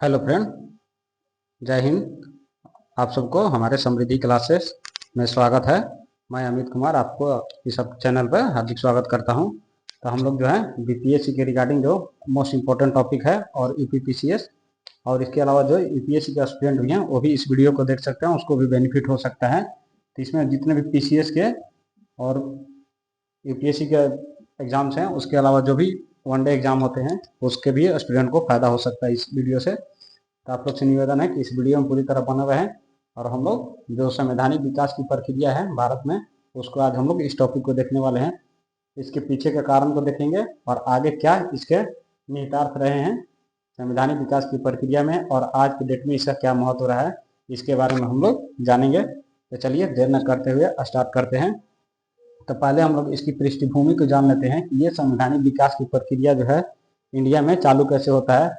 Hello friend, जय हिंद। आप सबको हमारे समृद्धि क्लासेस में स्वागत है। मैं अमित कुमार आपको इस चैनल पर हार्दिक स्वागत करता हूं। तो हम लोग जो है बीपीएससी के रिगार्डिंग जो मोस्ट इम्पोर्टेंट टॉपिक है और यूपीपीसीएस और इसके अलावा जो यूपीएससी के स्टूडेंट भी हैं वो भी इस वीडियो को देख सकते हैं, उसको भी बेनिफिट हो सकता है। तो इसमें जितने भी पीसीएस के और यूपीएससी के एग्जाम्स हैं उसके अलावा जो भी वनडे एग्जाम होते हैं उसके भी स्टूडेंट को फायदा हो सकता है इस वीडियो से। तो आप लोग से निवेदन है कि इस वीडियो में पूरी तरह बने रहें और हम लोग जो संवैधानिक विकास की प्रक्रिया है भारत में उसको आज हम लोग इस टॉपिक को देखने वाले हैं। इसके पीछे के कारण को देखेंगे और आगे क्या इसके निहितार्थ रहे हैं संवैधानिक विकास की प्रक्रिया में और आज के डेट में इसका क्या महत्व रहा है इसके बारे में हम लोग जानेंगे। तो चलिए देर न करते हुए स्टार्ट करते हैं। तो पहले हम लोग इसकी पृष्ठभूमि को जान लेते हैं कि ये संवैधानिक विकास की प्रक्रिया जो है इंडिया में चालू कैसे होता है।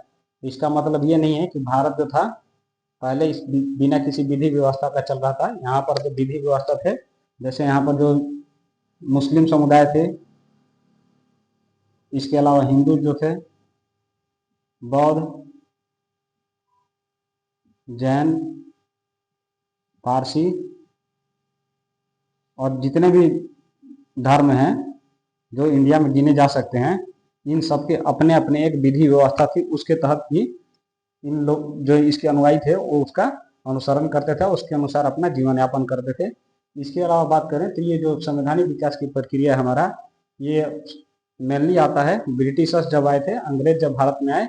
इसका मतलब ये नहीं है कि भारत जो था पहले इस बिना किसी विधि व्यवस्था का चल रहा था। यहाँ पर जो विधि व्यवस्था थे, जैसे यहाँ पर जो मुस्लिम समुदाय थे, इसके अलावा हिंदू जो थे, बौद्ध, जैन, पारसी और जितने भी धर्म हैं जो इंडिया में गिने जा सकते हैं, इन सबके अपने अपने एक विधि व्यवस्था थी। उसके तहत ही इन लोग जो इसके अनुयायी थे वो उसका अनुसरण करते थे, उसके अनुसार अपना जीवन यापन करते थे। इसके अलावा बात करें तो ये जो संवैधानिक विकास की प्रक्रिया है हमारा, ये मेनली आता है ब्रिटिशर्स जब आए थे, अंग्रेज जब भारत में आए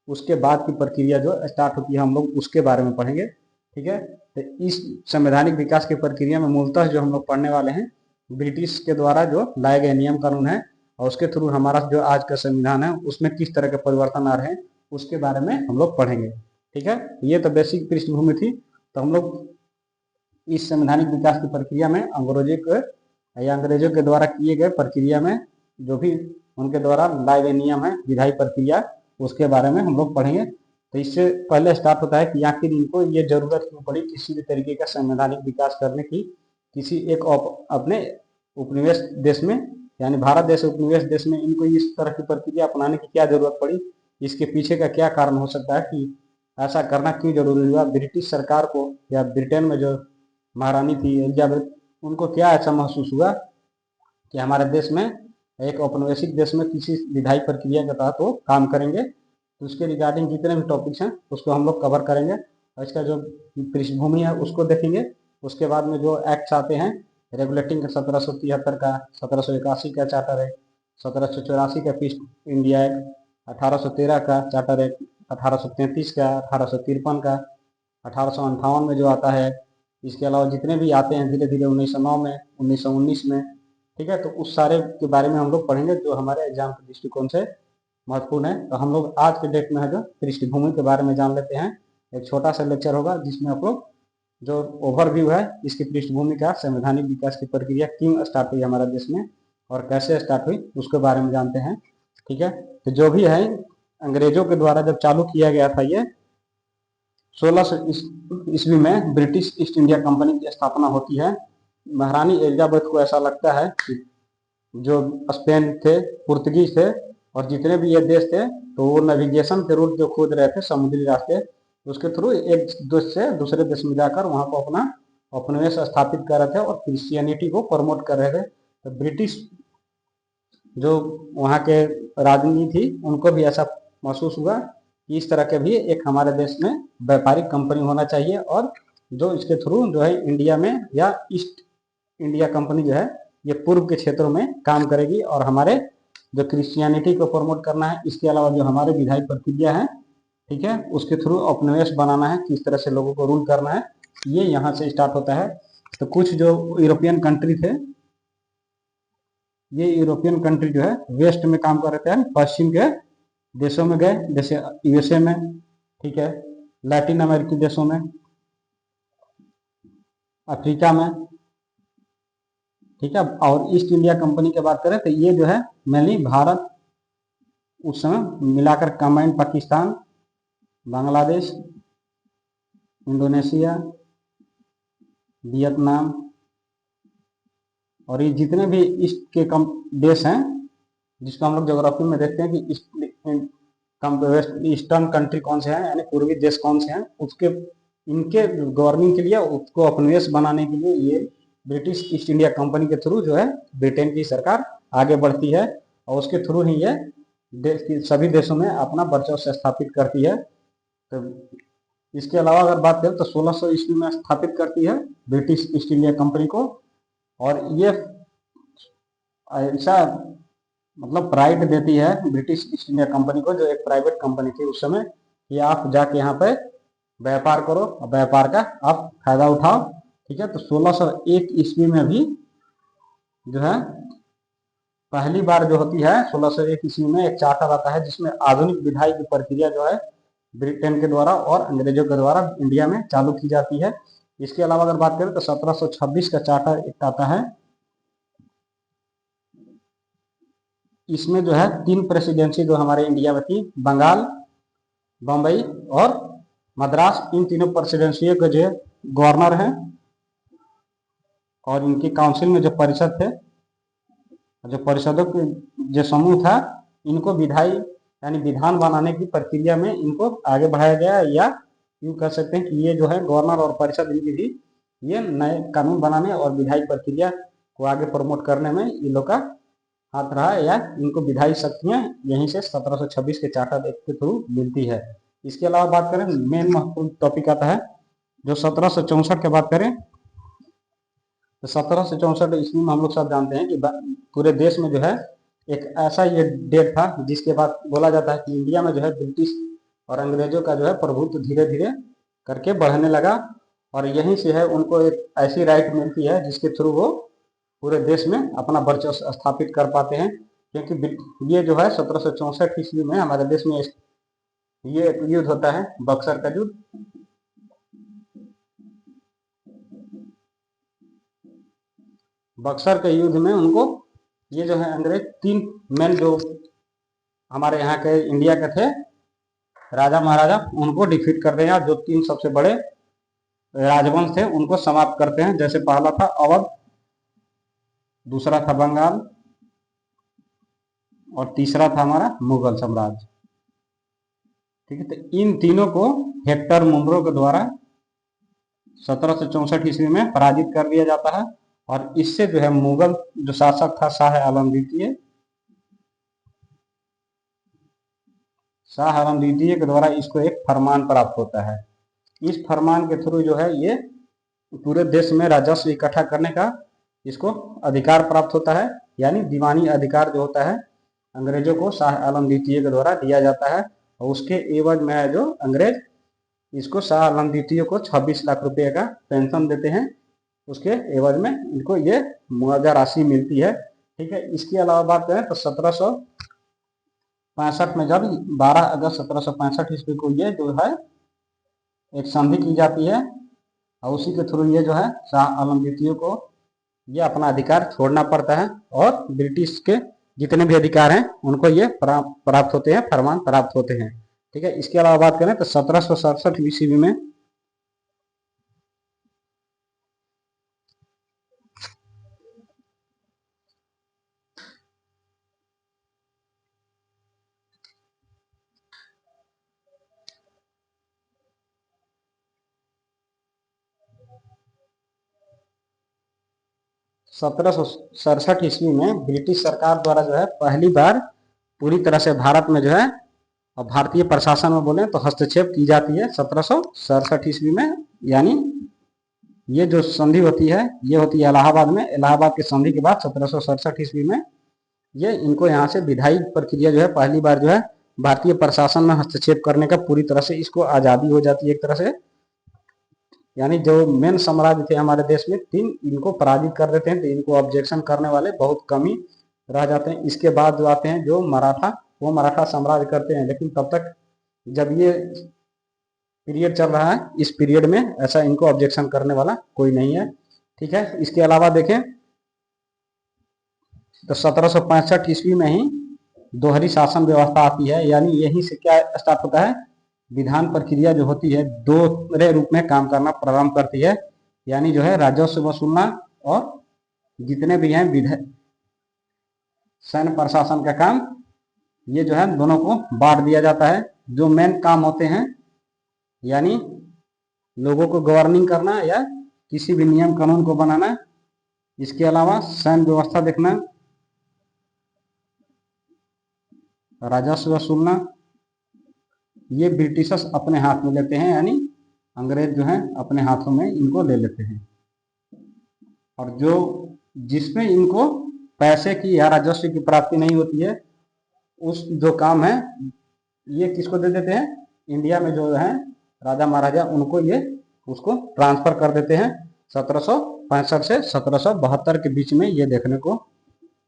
उसके बाद की प्रक्रिया जो स्टार्ट होती है हम लोग उसके बारे में पढ़ेंगे। ठीक है, तो इस संवैधानिक विकास की प्रक्रिया में मूलतः जो हम लोग पढ़ने वाले हैं ब्रिटिश के द्वारा जो लाए गए नियम कानून है और उसके थ्रू हमारा जो आज का संविधान है उसमें किस तरह के परिवर्तन आ रहे हैं उसके बारे में हम लोग पढ़ेंगे। ठीक है, ये तो बेसिक पृष्ठभूमि थी। तो हम लोग इस संवैधानिक विकास की प्रक्रिया में अंग्रेजों के द्वारा किए गए प्रक्रिया में जो भी उनके द्वारा लाए गए नियम है विधायी प्रक्रिया उसके बारे में हम लोग पढ़ेंगे। तो इससे पहले स्टार्ट होता है कि आखिर इनको ये जरूरत क्यों पड़ी किसी भी तरीके का संवैधानिक विकास करने की, किसी एक अपने उपनिवेश देश में यानी भारत जैसे उपनिवेश देश में इनको इस तरह की प्रक्रिया अपनाने की क्या जरूरत पड़ी, इसके पीछे का क्या कारण हो सकता है कि ऐसा करना क्यों जरूरी हुआ। ब्रिटिश सरकार को या ब्रिटेन में जो महारानी थी एलिजाबेथ, उनको क्या ऐसा महसूस हुआ कि हमारे देश में एक औपनिवेशिक देश में किसी विधायी प्रक्रिया के तहत वो काम करेंगे। तो उसके रिगार्डिंग जितने भी टॉपिक्स हैं उसको हम लोग कवर करेंगे और इसका जो पृष्ठभूमि है उसको देखेंगे। उसके बाद में जो एक्ट्स आते हैं रेगुलेटिंग 1773 का, 1781 का चार्टर एक्ट, 1784 का पीस इंडिया एक्ट, 1813 का चार्टर एक्ट, 1833 का, 1853 का, 1858 में जो आता है। इसके अलावा जितने भी आते हैं धीरे धीरे 1909 में, 1919 में। ठीक है, तो उस सारे के बारे में हम लोग पढ़ेंगे जो हमारे एग्जाम के दृष्टिकोण से महत्वपूर्ण है। तो हम लोग आज के डेट में है जो पृष्ठभूमि के बारे में जान लेते हैं। एक छोटा सा लेक्चर होगा जिसमें आप लोग जो ओवरव्यू है इसकी पृष्ठभूमि का संवैधानिक विकास की प्रक्रिया क्यों स्टार्ट हुई हमारे देश में और कैसे स्टार्ट हुई उसके बारे में जानते हैं। ठीक है, तो जो भी है अंग्रेजों के द्वारा जब चालू किया गया था ये 1600 ईस्वी में ब्रिटिश ईस्ट इंडिया कंपनी की स्थापना होती है। महारानी एलिजाबेथ को ऐसा लगता है कि जो स्पेन थे, पुर्तगीज थे और जितने भी ये देश थे तो वो नेविगेशन के रूट जो खोज रहे थे समुद्री रास्ते, उसके थ्रू एक देश से दूसरे देश में जाकर वहां को अपना उपनिवेश स्थापित कर रहे थे और क्रिश्चियनिटी को प्रमोट कर रहे थे। तो ब्रिटिश जो वहाँ के राजनीति थी उनको भी ऐसा महसूस हुआ कि इस तरह के भी एक हमारे देश में व्यापारिक कंपनी होना चाहिए और जो इसके थ्रू जो है इंडिया में या ईस्ट इंडिया कंपनी जो है ये पूर्व के क्षेत्रों में काम करेगी और हमारे जो क्रिश्चियनिटी को प्रमोट करना है, इसके अलावा जो हमारे विधायी प्रक्रिया है, ठीक है, उसके थ्रू उपनिवेश बनाना है, किस तरह से लोगों को रूल करना है, ये यहाँ से स्टार्ट होता है। तो कुछ जो यूरोपियन कंट्री थे, ये यूरोपियन कंट्री जो है वेस्ट में काम कर रहे थे, पश्चिम के देशों में गए जैसे यूएसए में, ठीक है, लैटिन अमेरिकी देशों में, अफ्रीका में। ठीक है, और ईस्ट इंडिया कंपनी की बात करें तो ये जो है मेनली भारत उस समय मिलाकर combined Pakistan, Bangladesh, Indonesia, Vietnam और ये जितने भी ईस्ट के देश हैं जिसको हम लोग ज्योग्राफी में देखते हैं कि वेस्ट ईस्टर्न कंट्री कौन से हैं, यानी पूर्वी देश कौन से हैं, उसके इनके गवर्निंग के लिए, उसको उपनिवेश बनाने के लिए ये ब्रिटिश ईस्ट इंडिया कंपनी के थ्रू जो है ब्रिटेन की सरकार आगे बढ़ती है और उसके थ्रू ही ये देश की सभी देशों में अपना वर्चस्व स्थापित करती है। तो इसके अलावा अगर बात करें तो 1600 ईस्वी में स्थापित करती है ब्रिटिश ईस्ट इंडिया कंपनी को, और ये ऐसा मतलब प्राइड देती है ब्रिटिश ईस्ट इंडिया कंपनी को, जो एक प्राइवेट कंपनी थी उस समय, कि आप जाके यहाँ पे व्यापार करो और व्यापार का आप फायदा उठाओ। ठीक है, तो 1601 ईस्वी में भी जो है पहली बार जो होती है 1601 ईस्वी में एक चार्टर आता है जिसमें आधुनिक विधायी की प्रक्रिया जो है ब्रिटेन के द्वारा और अंग्रेजों के द्वारा इंडिया में चालू की जाती है। इसके अलावा अगर बात करें तो 1726 का चार्टर एक्ट आता है। इसमें जो है 3 प्रेसिडेंसी जो हमारे इंडिया में थी, बंगाल, बम्बई और मद्रास, इन तीनों प्रेसिडेंसियों के जो गवर्नर हैं और इनकी काउंसिल में जो परिषद थे, जो परिषदों के जो समूह था, इनको विधायी यानी विधान बनाने की प्रक्रिया में इनको आगे बढ़ाया गया, या यूँ कह सकते हैं कि ये जो है गवर्नर और परिषद इनकी भी ये नए कानून बनाने और विधायी प्रक्रिया को आगे प्रमोट करने में इन लोग का हाथ रहा, या इनको विधायी शक्तियाँ यहीं से 1726 के चार्टर एक्ट के थ्रू मिलती है। इसके अलावा बात करें, मेन महत्वपूर्ण टॉपिक आता है जो 1764 की बात करें तो 1764 ईस्वी में हम लोग सब जानते हैं कि पूरे देश में जो है एक ऐसा ये डेट था जिसके बाद बोला जाता है कि इंडिया में जो है ब्रिटिश और अंग्रेजों का जो है प्रभुत्व धीरे धीरे करके बढ़ने लगा, और यहीं से है उनको एक ऐसी राइट मिलती है जिसके थ्रू वो पूरे देश में अपना वर्चस्व स्थापित कर पाते हैं। क्योंकि ये जो है 1764 ईस्वी में हमारे देश में ये एक युद्ध होता है, बक्सर का युद्ध। बक्सर के युद्ध में उनको ये जो है अंग्रेज 3 मेन जो हमारे यहाँ के इंडिया के थे राजा महाराजा, उनको डिफीट करते हैं, जो 3 सबसे बड़े राजवंश थे उनको समाप्त करते हैं। जैसे पहला था अवध, दूसरा था बंगाल और तीसरा था हमारा मुगल साम्राज्य। ठीक है, तो इन तीनों को हेक्टर मुनरो के द्वारा 1764 ईस्वी में पराजित कर दिया जाता है, और इससे जो है मुगल जो शासक था शाह आलम द्वितीय, शाह आलम द्वितीय के द्वारा इसको एक फरमान प्राप्त होता है। इस फरमान के थ्रू जो है ये पूरे देश में राजस्व इकट्ठा करने का इसको अधिकार प्राप्त होता है, यानी दीवानी अधिकार जो होता है अंग्रेजों को शाह आलम द्वितीय के द्वारा दिया जाता है, और उसके एवज में जो अंग्रेज इसको शाह आलम द्वितीय को 26 लाख रुपए का पेंशन देते हैं, उसके एवज में इनको ये मुआवजा राशि मिलती है। ठीक है, इसके अलावा बात करें तो 1765 में जब 12 अगस्त 1765 ईस्वी को ये जो है एक संधि की जाती है, और उसी के थ्रू ये जो है शाह आलम द्वितीय को ये अपना अधिकार छोड़ना पड़ता है, और ब्रिटिश के जितने भी अधिकार हैं उनको ये प्राप्त होते हैं, फरमान प्राप्त होते हैं। ठीक है, इसके अलावा बात करें तो 1767 ईस्वी में 1767 ईस्वी में ब्रिटिश सरकार द्वारा जो है पहली बार पूरी तरह से भारत में जो है और भारतीय प्रशासन में बोले तो हस्तक्षेप की जाती है 1767 ईस्वी में। यानी ये जो संधि होती है ये होती है इलाहाबाद में। इलाहाबाद की संधि के बाद 1767 ईस्वी में ये इनको यहाँ से विधायी प्रक्रिया जो है पहली बार जो है भारतीय प्रशासन में हस्तक्षेप करने का पूरी तरह से इसको आज़ादी हो जाती है एक तरह से। यानी जो मेन साम्राज्य थे हमारे देश में 3, इनको पराजित कर देते हैं, तो इनको ऑब्जेक्शन करने वाले बहुत कम ही रह जाते हैं। इसके बाद जो आते हैं जो मराठा, वो मराठा साम्राज्य करते हैं, लेकिन तब तक जब ये पीरियड चल रहा है इस पीरियड में ऐसा इनको ऑब्जेक्शन करने वाला कोई नहीं है। ठीक है, इसके अलावा देखें तो 1765 ईस्वी में ही दोहरी शासन व्यवस्था आती है। यानी यहीं से क्या स्टार्ट होता है, विधान प्रक्रिया जो होती है दोहरे रूप में काम करना प्रारंभ करती है। यानी जो है राजस्व वसूलना और जितने भी हैं सैन्य प्रशासन का काम ये जो है दोनों को बांट दिया जाता है। जो मेन काम होते हैं यानी लोगों को गवर्निंग करना या किसी भी नियम कानून को बनाना, इसके अलावा सैन्य व्यवस्था देखना, राजस्व वसूलना, ये ब्रिटिशर्स अपने हाथ में लेते हैं, यानी अंग्रेज जो है अपने हाथों में इनको ले लेते हैं। और जो जिसमें इनको पैसे की या राजस्व की प्राप्ति नहीं होती है, उस जो काम है ये किसको दे देते हैं, इंडिया में जो है राजा महाराजा उनको ये उसको ट्रांसफर कर देते हैं। 1765 से 1772 के बीच में ये देखने को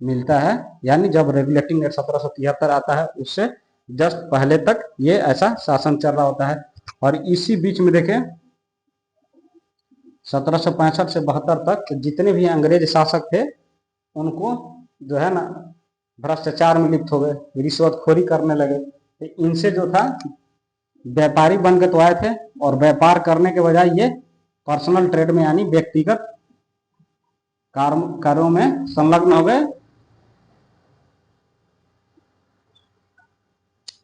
मिलता है, यानी जब रेगुलेटिंग एक्ट 1773 आता है उससे जस्ट पहले तक ये ऐसा शासन चल रहा होता है। और इसी बीच में देखें 1765 से 72 तक जितने भी अंग्रेज शासक थे उनको जो है ना भ्रष्टाचार में लिप्त हो गए, रिश्वतखोरी करने लगे। तो इनसे जो था व्यापारी बनकर तो आए थे और व्यापार करने के बजाय ये पर्सनल ट्रेड में यानी व्यक्तिगत कार्यों में संलग्न हो गए।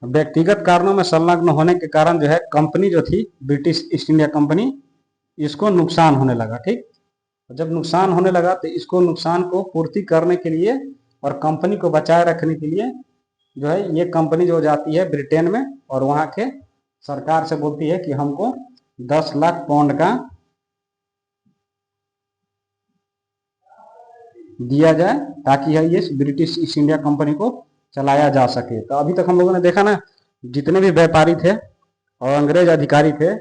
व्यक्तिगत कारणों में संलग्न होने के कारण जो है कंपनी जो थी ब्रिटिश ईस्ट इंडिया कंपनी, इसको नुकसान होने लगा। ठीक, जब नुकसान होने लगा तो इसको नुकसान को पूर्ति करने के लिए और कंपनी को बचाए रखने के लिए जो है ये कंपनी जो जाती है ब्रिटेन में और वहां के सरकार से बोलती है कि हमको 10 लाख पाउंड का दिया जाए ताकि ये ब्रिटिश ईस्ट इंडिया कंपनी को चलाया जा सके। तो अभी तक हम लोगों ने देखा ना, जितने भी व्यापारी थे और अंग्रेज अधिकारी थे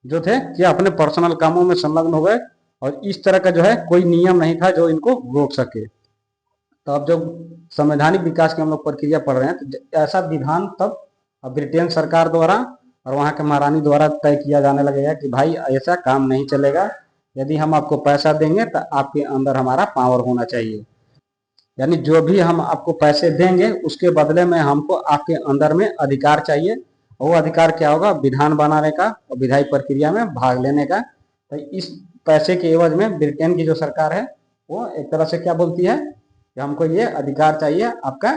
जो थे कि अपने पर्सनल कामों में संलग्न हो गए और इस तरह का जो है कोई नियम नहीं था जो इनको रोक सके। तो अब जब संवैधानिक विकास की हम लोग प्रक्रिया पढ़ रहे हैं तो ऐसा विधान तब ब्रिटेन सरकार द्वारा और वहां के महारानी द्वारा तय किया जाने लगेगा कि भाई ऐसा काम नहीं चलेगा, यदि हम आपको पैसा देंगे तो आपके अंदर हमारा पावर होना चाहिए, यानी जो भी हम आपको पैसे देंगे उसके बदले में हमको आपके अंदर में अधिकार चाहिए। वो अधिकार क्या होगा, विधान बनाने का और विधायी प्रक्रिया में भाग लेने का। तो इस पैसे के एवज में ब्रिटेन की जो सरकार है वो एक तरह से क्या बोलती है कि हमको ये अधिकार चाहिए आपका,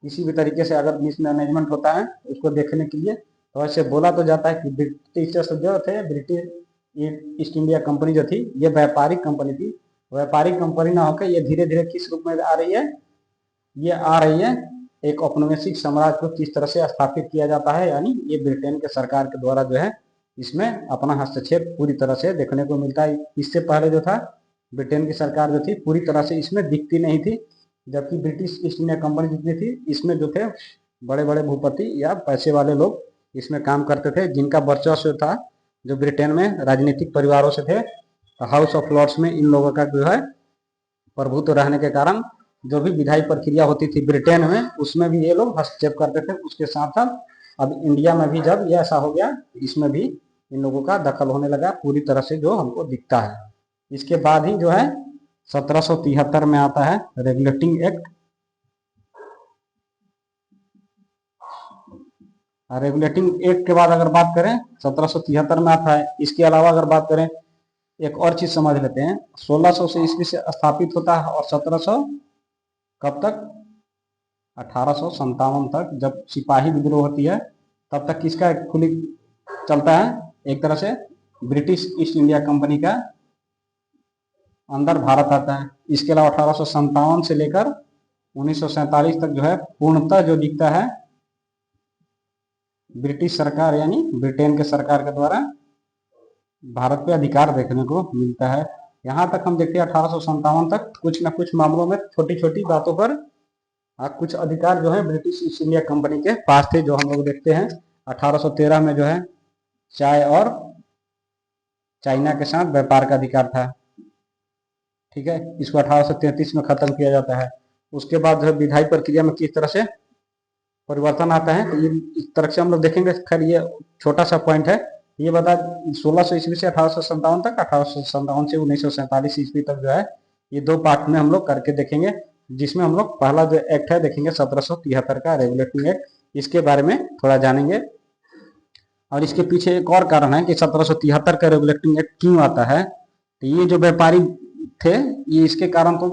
किसी भी तरीके से अगर मिसमैनेजमेंट होता है उसको देखने के लिए। तो ऐसे बोला तो जाता है कि ब्रिटिशर्स जो थे, ब्रिटिश ईस्ट इंडिया कंपनी जो थी ये व्यापारिक कंपनी थी। व्यापारिक कंपनी ना होकर ये धीरे धीरे किस रूप में आ रही है, ये आ रही है एक औपनिवेशिक साम्राज्य को किस तरह से स्थापित किया जाता है, यानी ये ब्रिटेन के सरकार के द्वारा जो है इसमें अपना हस्तक्षेप पूरी तरह से देखने को मिलता है। इससे पहले जो था ब्रिटेन की सरकार जो थी पूरी तरह से इसमें दिखती नहीं थी, जबकि ब्रिटिश ईस्ट इंडिया कंपनी जितनी थी इसमें जो थे बड़े बड़े भूपति या पैसे वाले लोग इसमें काम करते थे, जिनका वर्चस्व था जो ब्रिटेन में राजनीतिक परिवारों से थे। हाउस ऑफ लॉर्ड्स में इन लोगों का जो है प्रभुत्व रहने के कारण जो भी विधायी प्रक्रिया होती थी ब्रिटेन में उसमें भी ये लोग हस्तक्षेप करते थे। उसके साथ साथ अब इंडिया में भी जब ये ऐसा हो गया इसमें भी इन लोगों का दखल होने लगा पूरी तरह से जो हमको दिखता है। इसके बाद ही जो है 1773 में आता है रेगुलेटिंग एक्ट। रेगुलेटिंग एक्ट के बाद अगर बात करें 1773 में आता है। इसके अलावा अगर बात करें एक और चीज समझ लेते हैं, 1600 से ईस्वी से स्थापित होता है और 1700 कब तक, 1857 तक जब सिपाही विद्रोह होती है तब तक किसका खुली चलता है, एक तरह से ब्रिटिश ईस्ट इंडिया कंपनी का अंदर भारत आता है। इसके अलावा 1857 से लेकर 1947 तक जो है पूर्णतः जो दिखता है ब्रिटिश सरकार यानी ब्रिटेन के सरकार के द्वारा भारत पे अधिकार देखने को मिलता है। यहाँ तक हम देखते हैं 1857 तक कुछ न कुछ मामलों में छोटी छोटी बातों पर कुछ अधिकार जो है ब्रिटिश ईस्ट इंडिया कंपनी के पास थे, जो हम लोग देखते हैं 1813 में जो है चाय और चाइना के साथ व्यापार का अधिकार था। ठीक है, इसको 1833 में खत्म किया जाता है। उसके बाद जो है विधायी प्रक्रिया में किस तरह से परिवर्तन आता है, तो ये इस तरह से हम लोग देखेंगे। खैर ये छोटा सा पॉइंट है, ये बता 1600 ईस्वी से 1857 तक, 1857 से 1947 ईस्वी तक जो है ये दो पार्ट में हम लोग करके देखेंगे, जिसमें हम लोग पहला जो एक्ट है देखेंगे 1773 का रेगुलेटिंग एक्ट, इसके बारे में थोड़ा जानेंगे। और इसके पीछे एक और कारण है कि 1773 का रेगुलेटिंग एक्ट क्यों आता है। तो ये जो व्यापारी थे ये इसके कारण तो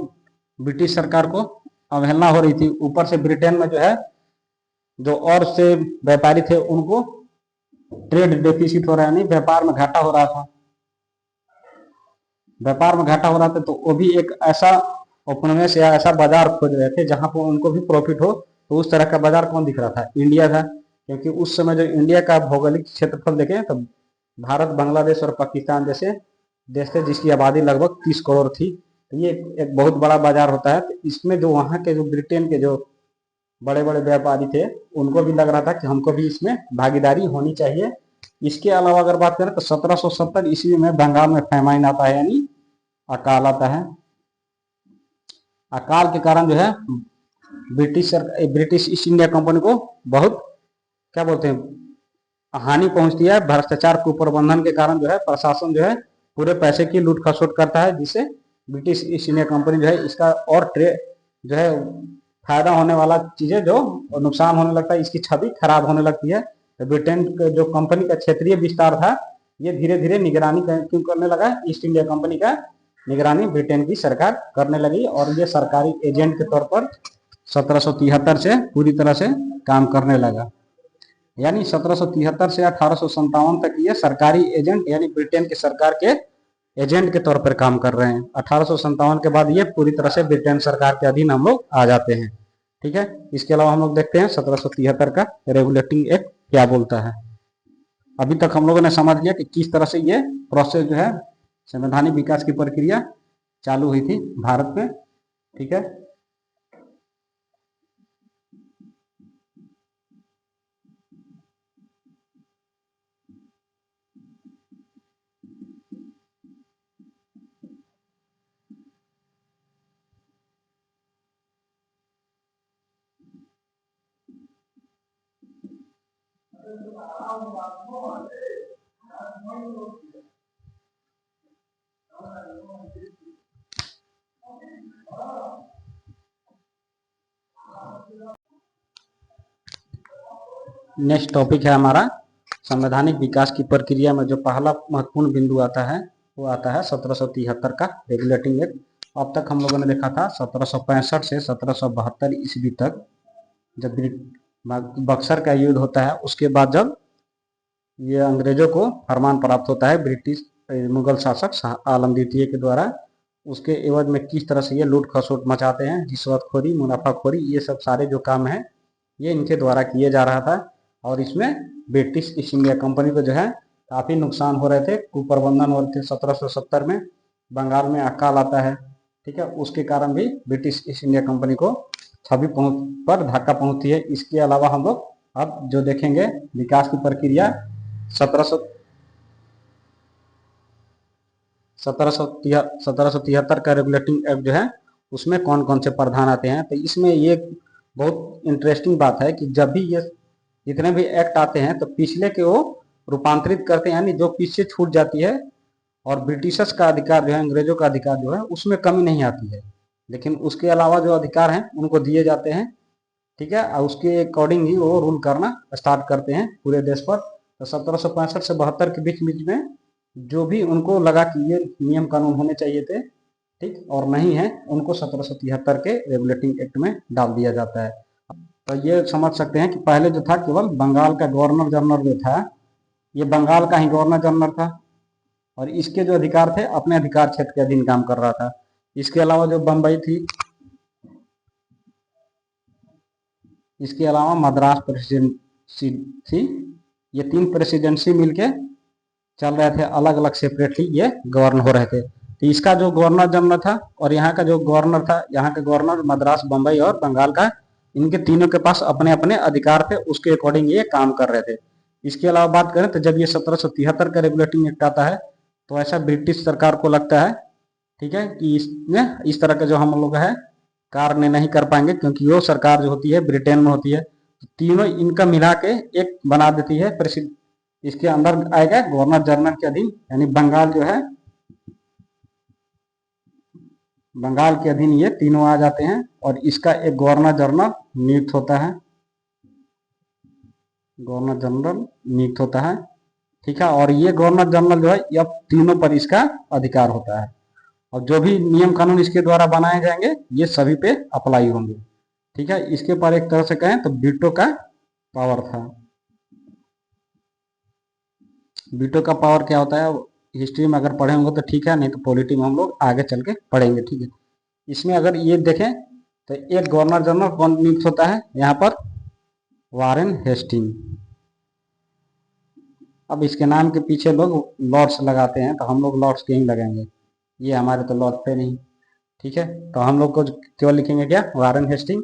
ब्रिटिश सरकार को अवहेलना हो रही थी, ऊपर से ब्रिटेन में जो है जो और से व्यापारी थे उनको ट्रेड डेफिसिट हो रहा है, यानी व्यापार में घाटा हो रहा था। व्यापार में घाटा हो रहा था तो वो भी एक ऐसा उपनिवेश या ऐसा बाजार खोज रहे थे जहां पर उनको भी प्रॉफिट हो। तो उस तरह का बाजार कौन दिख रहा था? इंडिया था, क्योंकि उस समय जो इंडिया का भौगोलिक क्षेत्रफल देखें तो भारत, बांग्लादेश और पाकिस्तान जैसे देश थे जिसकी आबादी लगभग 30 करोड़ थी। तो ये एक बहुत बड़ा बाजार होता है। तो इसमें जो वहाँ के जो ब्रिटेन के जो बड़े बड़े व्यापारी थे उनको भी लग रहा था कि हमको भी इसमें भागीदारी होनी चाहिए। इसके अलावा अगर बात करें तो 1770 ईस्वी में बंगाल में फैमाइन आता है, यानी अकाल आता है। अकाल के कारण जो है ब्रिटिश ईस्ट इंडिया कंपनी को बहुत क्या बोलते हैं हानि पहुंचती है। भ्रष्टाचार कुप्रबंधन के कारण जो है प्रशासन जो है पूरे पैसे की लूट खसोट करता है, जिससे ब्रिटिश ईस्ट इंडिया कंपनी जो है इसका और जो है फायदा होने वाला चीजें जो नुकसान होने लगता है, इसकी छवि खराब होने लगती है। तो ब्रिटेन जो कंपनी का क्षेत्रीय विस्तार था ये धीरे धीरे निगरानी क्यों करने लगा? ईस्ट इंडिया कंपनी का निगरानी ब्रिटेन की सरकार करने लगी और ये सरकारी एजेंट के तौर पर 1773 से पूरी तरह से काम करने लगा। यानी 1773 से 1857 तक ये सरकारी एजेंट यानी ब्रिटेन की सरकार के एजेंट के तौर पर काम कर रहे हैं। 1857 के बाद ये पूरी तरह से ब्रिटेन सरकार के अधीन हम लोग आ जाते हैं। ठीक है, इसके अलावा हम लोग देखते हैं 1773 का रेगुलेटिंग एक्ट क्या बोलता है। अभी तक हम लोगों ने समझ लिया कि किस तरह से ये प्रोसेस जो है संवैधानिक विकास की प्रक्रिया चालू हुई थी भारत में। ठीक है, नेक्स्ट टॉपिक है हमारा संवैधानिक विकास की प्रक्रिया में जो पहला महत्वपूर्ण बिंदु आता है वो आता है 1773 का रेगुलेटिंग एक्ट। अब तक हम लोगों ने देखा था 1765 से 1772 ईस्वी तक जब बक्सर का युद्ध होता है, उसके बाद जब ये अंग्रेजों को फरमान प्राप्त होता है ब्रिटिश मुगल शासक शाह आलम द्वितीय के द्वारा, उसके एवज में किस तरह से ये लूट खसोट मचाते हैं, रिश्वतखोरी, मुनाफाखोरी, ये सब सारे जो काम हैं ये इनके द्वारा किए जा रहा था। और इसमें ब्रिटिश ईस्ट इंडिया कंपनी को जो है काफ़ी नुकसान हो रहे थे, कुप्रबंधन हो रहे थे। 1770 में बंगाल में अकाल आता है। ठीक है, उसके कारण भी ब्रिटिश ईस्ट इंडिया कंपनी को छवि पर धक्का पहुंचती है। इसके अलावा हम लोग अब जो देखेंगे विकास की प्रक्रिया 1773 का रेगुलेटिंग एक्ट जो है उसमें कौन कौन से प्रावधान आते हैं। तो इसमें ये बहुत इंटरेस्टिंग बात है कि जब भी ये जितने भी एक्ट आते हैं तो पिछले के वो रूपांतरित करते हैं, यानी जो पीछे छूट जाती है और ब्रिटिशर्स का अधिकार जो है, अंग्रेजों का अधिकार जो है उसमें कमी नहीं आती है, लेकिन उसके अलावा जो अधिकार हैं उनको दिए जाते हैं। ठीक है, और उसके अकॉर्डिंग ही वो रूल करना स्टार्ट करते हैं पूरे देश पर। तो 1765 से 72 के बीच बीच में जो भी उनको लगा कि ये नियम कानून होने चाहिए थे ठीक और नहीं है, उनको 1773 के रेगुलेटिंग एक्ट में डाल दिया जाता है। तो ये समझ सकते हैं कि पहले जो था केवल बंगाल का गवर्नर जनरल जो था ये बंगाल का ही गवर्नर जनरल था और इसके जो अधिकार थे अपने अधिकार क्षेत्र के अधीन काम कर रहा था। इसके अलावा जो बम्बई थी, इसके अलावा मद्रास प्रेसिडेंसी थी, ये 3 प्रेसिडेंसी मिलके चल रहे थे, अलग अलग सेपरेटली ये गवर्न हो रहे थे। तो इसका जो गवर्नर जनरल था और यहाँ का जो गवर्नर था, यहाँ का गवर्नर मद्रास, बम्बई और बंगाल का, इनके तीनों के पास अपने अपने अधिकार थे, उसके अकॉर्डिंग ये काम कर रहे थे। इसके अलावा बात करें तो जब ये 1773 का रेगुलेटिंग एक्ट आता है तो ऐसा ब्रिटिश सरकार को लगता है ठीक है कि इसमें इस तरह का जो हम लोग है कार्य नहीं कर पाएंगे, क्योंकि वो सरकार जो होती है ब्रिटेन में होती है, तो तीनों इनका मिला के एक बना देती है प्रसिद्ध। इसके अंदर आएगा गवर्नर जनरल के अधीन, यानी बंगाल जो है बंगाल के अधीन ये तीनों आ जाते हैं और इसका एक गवर्नर जनरल नियुक्त होता है, गवर्नर जनरल नियुक्त होता है। ठीक है, और ये गवर्नर जनरल जो है ये तीनों पर इसका अधिकार होता है और जो भी नियम कानून इसके द्वारा बनाए जाएंगे ये सभी पे अप्लाई होंगे। ठीक है, इसके पर एक तरह से कहें तो वीटो का पावर था। वीटो का पावर क्या होता है हिस्ट्री में अगर पढ़े होंगे तो ठीक है, नहीं तो पॉलिटी में हम लोग आगे चल के पढ़ेंगे, ठीक है। इसमें अगर ये देखें तो एक गवर्नर जनरल कौन नियुक्त होता है यहाँ पर, वारेन हेस्टिंग। अब इसके नाम के पीछे लोग लॉर्ड्स लगाते हैं, तो हम लोग लॉर्ड्स के ही लगाएंगे, ये हमारे तो लॉर्ड थे नहीं, ठीक है। तो हम लोग को केवल लिखेंगे क्या, वारेन हेस्टिंग।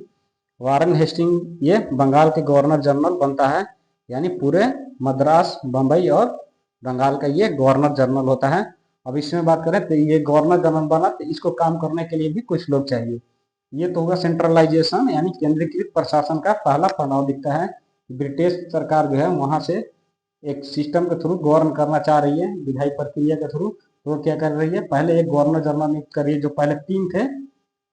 वारेन हेस्टिंग ये बंगाल के गवर्नर जनरल बनता है, यानी पूरे मद्रास, बम्बई और बंगाल का ये गवर्नर जनरल होता है। अब इसमें बात करें तो ये गवर्नर जनरल बना तो इसको काम करने के लिए भी कुछ लोग चाहिए। ये तो होगा सेंट्रलाइजेशन, यानी केंद्रीकृत प्रशासन का पहला पड़ाव दिखता है। ब्रिटिश सरकार जो है वहां से एक सिस्टम के थ्रू गवर्न करना चाह रही है, विधायी प्रक्रिया के थ्रू। तो क्या कर रही है, पहले एक गवर्नर जनरल नियुक्त कर रही है, जो पहले 3 थे,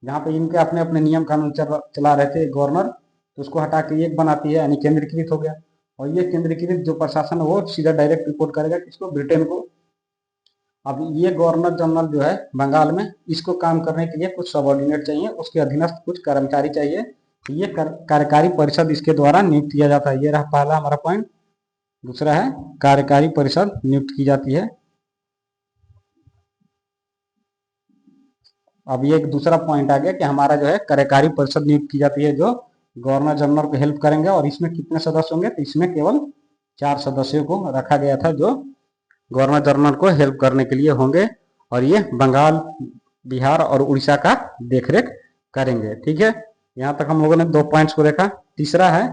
जहाँ पे इनके अपने अपने नियम कानून चला रहे थे गवर्नर, तो उसको हटा के एक बनाती है, यानी केंद्रीकृत हो गया। और ये केंद्रीकृत जो प्रशासन है वो सीधा डायरेक्ट रिपोर्ट करेगा किसको, ब्रिटेन को। अब ये गवर्नर जनरल जो है बंगाल में, इसको काम करने के लिए कुछ सबॉर्डिनेट चाहिए, उसके अधीनस्थ कुछ कर्मचारी चाहिए। ये कार्यकारी परिषद इसके द्वारा नियुक्त किया जाता है। ये रहा पहला हमारा पॉइंट। दूसरा है कार्यकारी परिषद नियुक्त की जाती है। अब ये एक दूसरा पॉइंट आ गया कि हमारा जो है कार्यकारी परिषद नियुक्त की जाती है, जो गवर्नर जनरल को हेल्प करेंगे। और इसमें कितने सदस्य होंगे, तो इसमें केवल 4 सदस्यों को रखा गया था, जो गवर्नर जनरल को हेल्प करने के लिए होंगे। और ये बंगाल, बिहार और उड़ीसा का देखरेख करेंगे, ठीक है। यहाँ तक हम लोगों ने 2 पॉइंट्स को देखा। तीसरा है,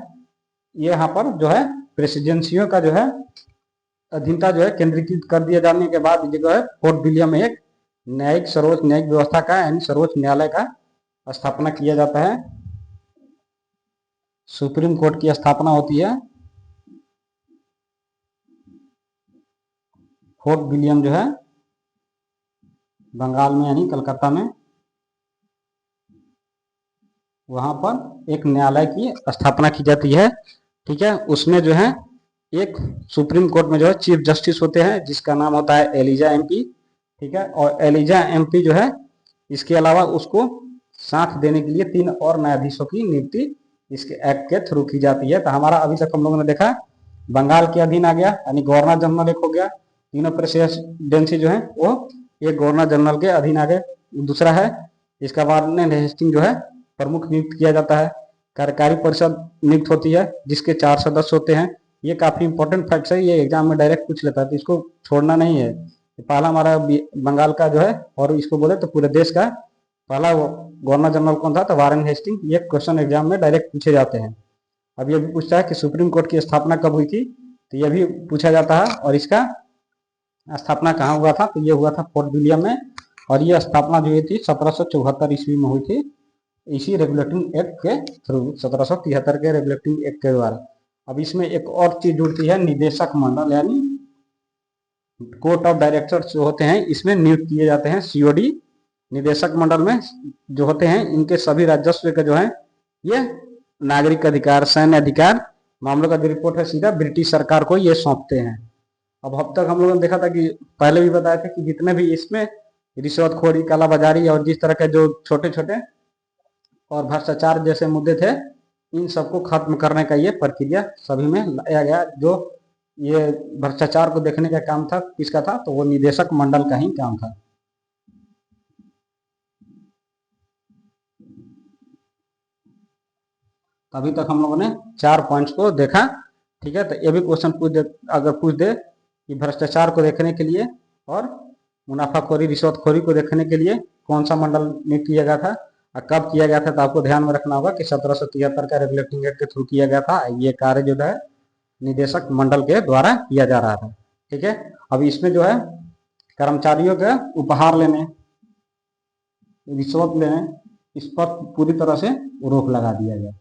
ये यहाँ पर जो है प्रेसिडेंसियों का जो है अधीनता जो है केंद्रीकृत कर दिया जाने के बाद जो है फोर्ट विलियम में एक न्यायिक, सर्वोच्च न्यायिक व्यवस्था का, यानी सर्वोच्च न्यायालय का स्थापना किया जाता है। सुप्रीम कोर्ट की स्थापना होती है। फोर्ट विलियम जो है बंगाल में, यानी कलकत्ता में, वहां पर एक न्यायालय की स्थापना की जाती है, ठीक है। उसमें जो है एक सुप्रीम कोर्ट में जो है चीफ जस्टिस होते हैं, जिसका नाम होता है एलिजा एमपी, ठीक है। और एलिजा एमपी जो है, इसके अलावा उसको साथ देने के लिए 3 और न्यायाधीशों की नियुक्ति इसके एक्ट के थ्रू की जाती है। तो हमारा अभी तक हम लोगों ने देखा, बंगाल के अधीन आ गया, यानी गवर्नर जनरल एक हो गया, तीनों प्रेसिडेंसी जो है वो एक गवर्नर जनरल के अधीन आ गए। दूसरा है, इसका वारेन हेस्टिंग जो है प्रमुख नियुक्त किया जाता है। कार्यकारी परिषद नियुक्त होती है, जिसके 4 सदस्य होते हैं। ये काफी इंपॉर्टेंट फैक्ट है, ये एग्जाम में डायरेक्ट पूछ लेता है, तो इसको छोड़ना नहीं है। पहला हमारा बंगाल का जो है, और इसको बोले तो पूरे देश का पहला गवर्नर जनरल कौन था, तो वारेन हेस्टिंग। ये क्वेश्चन एग्जाम में डायरेक्ट पूछे जाते हैं। अब ये भी पूछता है कि सुप्रीम कोर्ट की स्थापना कब हुई थी, तो ये भी पूछा जाता है। और इसका स्थापना कहाँ हुआ था, तो ये हुआ था फोर्ट विलियम में। और ये स्थापना जो हुई थी 1774 ईस्वी में हुई थी, इसी रेगुलेटिंग एक्ट के थ्रू, 1773 के रेगुलेटिंग एक्ट के द्वारा। अब इसमें एक और चीज जुड़ती है, निदेशक मंडल, यानी कोर्ट ऑफ डायरेक्टर्स जो होते हैं, इसमें नियुक्त किए जाते हैं सीओडी। निदेशक मंडल में जो होते हैं, इनके सभी राजस्व के जो है ये नागरिक अधिकार, सैन्य अधिकार मामलों का जो रिपोर्ट है सीधा ब्रिटिश सरकार को ये सौंपते हैं। अब तक हम लोगों ने देखा था कि पहले भी बताया था कि जितने भी इसमें रिश्वतखोरी, कालाबाजारी और जिस तरह के जो छोटे छोटे और भ्रष्टाचार जैसे मुद्दे थे, इन सबको खत्म करने का ये प्रक्रिया सभी में लाया गया। जो ये भ्रष्टाचार को देखने का काम था, किसका था, तो वो निदेशक मंडल का ही काम था। अभी तक हम लोगों ने 4 पॉइंट्स को देखा, ठीक है। तो ये भी क्वेश्चन अगर पूछ दे कि भ्रष्टाचार को देखने के लिए और मुनाफाखोरी, रिश्वतखोरी को देखने के लिए कौन सा मंडल नियुक्त किया गया था और कब किया गया था, तो आपको ध्यान में रखना होगा कि 1773 का रेगुलेटिंग एक्ट के थ्रू किया गया था। ये कार्य जो है निदेशक मंडल के द्वारा किया जा रहा था, ठीक है। अब इसमें जो है कर्मचारियों के उपहार लेने, रिश्वत लेने, इस पर पूरी तरह से रोक लगा दिया गया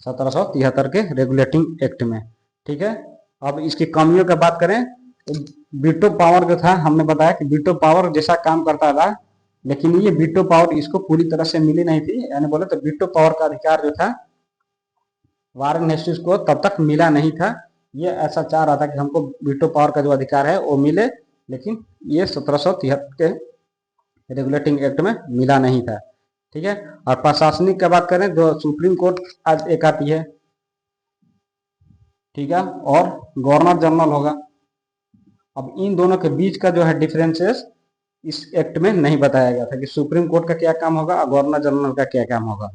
1773 के रेगुलेटिंग एक्ट में, ठीक है। अब इसकी कमियों की बात करें तो वीटो पावर जो था, हमने बताया कि वीटो पावर जैसा काम करता था, लेकिन ये वीटो पावर इसको पूरी तरह से मिली नहीं थी। यानी बोले तो वीटो पावर का अधिकार जो था वारेन हेस्टिंग्स को तब तक मिला नहीं था। ये ऐसा चाह रहा था कि हमको वीटो पावर का जो अधिकार है वो मिले, लेकिन ये 1773 के रेगुलेटिंग एक्ट में मिला नहीं था, ठीक है। और प्रशासनिक की बात करें, जो सुप्रीम कोर्ट आज एक आती है, ठीक है, और गवर्नर जनरल होगा। अब इन दोनों के बीच का जो है डिफरेंसेस इस एक्ट में नहीं बताया गया था कि सुप्रीम कोर्ट का क्या काम होगा और गवर्नर जनरल का क्या काम होगा।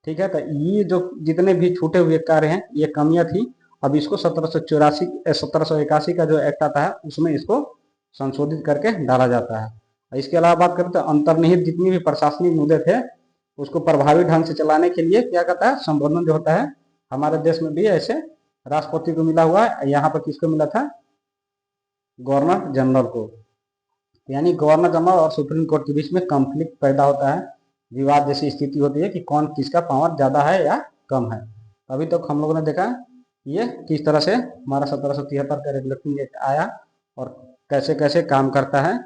ठीक है, तो ये जो जितने भी छूटे हुए कार्य हैं ये कमियां थी। अब इसको 1781 का जो एक्ट आता है उसमें इसको संशोधित करके डाला जाता है। इसके अलावा बात करें तो अंतर्निहित जितनी भी प्रशासनिक मुद्दे थे उसको प्रभावी ढंग से चलाने के लिए क्या कहता है, संबोधन जो होता है हमारे देश में भी ऐसे राष्ट्रपति को मिला हुआ है। यहाँ पर किसको मिला था, गवर्नर जनरल को। यानी गवर्नर जनरल और सुप्रीम कोर्ट के बीच में कॉन्फ्लिक्ट पैदा होता है, विवाद जैसी स्थिति होती है कि कौन किसका पावर ज्यादा है या कम है। अभी तक हम लोगों ने देखा ये किस तरह से हमारा 1773 का रेगुलेटिंग एक्ट आया और कैसे कैसे काम करता है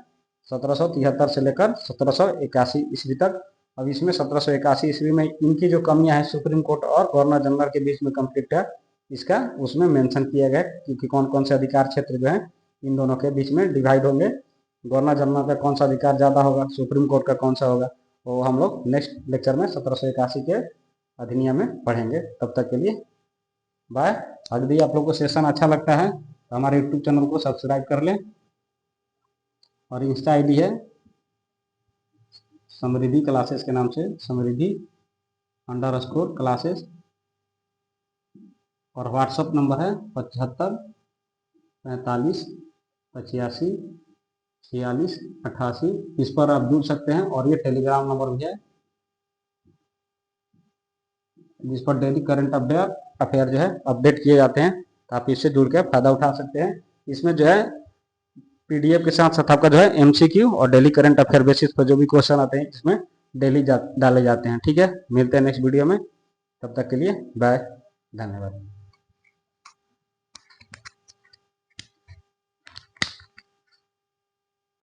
1773 से लेकर 1781 ईस्वी तक। अब इसमें 1781 ईस्वी में इनकी जो कमियां हैं सुप्रीम कोर्ट और गवर्नर जनरल के बीच में कॉन्फ्लिक्ट है, इसका उसमें मेंशन किया गया कि कौन कौन से अधिकार क्षेत्र जो है इन दोनों के बीच में डिवाइड होंगे, गवर्नर जनरल का कौन सा अधिकार ज़्यादा होगा, सुप्रीम कोर्ट का कौन सा होगा। तो हम लोग नेक्स्ट लेक्चर में 1781 के अधिनियम में पढ़ेंगे। तब तक के लिए बाय। अगर भी आप लोग को सेशन अच्छा लगता है तो हमारे यूट्यूब चैनल को सब्सक्राइब कर लें और इंस्टा आईडी है समृद्धि क्लासेस के नाम से, समृद्धि_क्लासेस, और व्हाट्सअप नंबर है 75 45 85 46 88। इस पर आप जुड़ सकते हैं। और ये टेलीग्राम नंबर भी है जिस पर डेली करंट अफेयर जो है अपडेट किए जाते हैं, तो आप इससे जुड़ के फायदा उठा सकते हैं। इसमें जो है पीडीएफ के साथ साथ आपका जो है एमसीक्यू और डेली करंट अफेयर बेसिस पर जो भी क्वेश्चन आते हैं इसमें डेली डाले जाते हैं। ठीक है, मिलते हैं नेक्स्ट वीडियो में, तब तक के लिए बाय, धन्यवाद।